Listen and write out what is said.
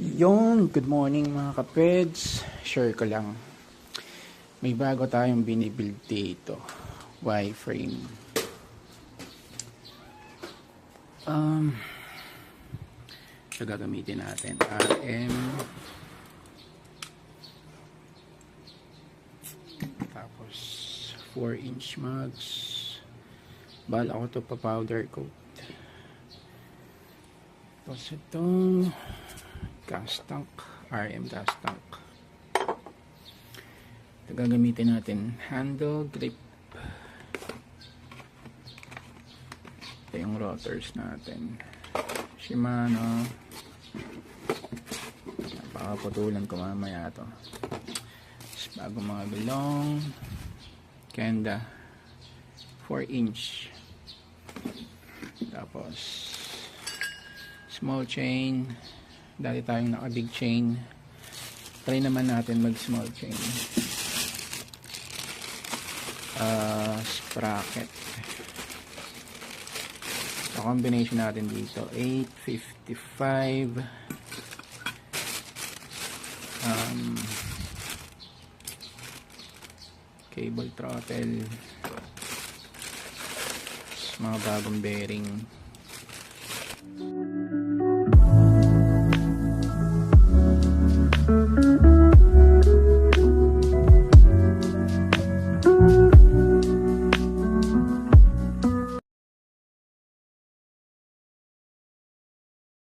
Good morning mga kapeds. Share ko lang. May bago tayong binibuild dito. Y-frame. Ito gagamitin natin. RM. Tapos 4-inch mugs. Bala ko ito pa powder coat. Tapos itong gas tank, RM gas tank. Ito gagamitin natin handle grip. Ito yung rotors natin, Shimano. Napakaputulan ko mamaya to. Bago mga gulong, Kenda 4-inch. Tapos small chain. Dati tayong naka big chain, try naman natin mag small chain. Sprocket. So combination natin dito 855 cable throttle, mga bagong bearing.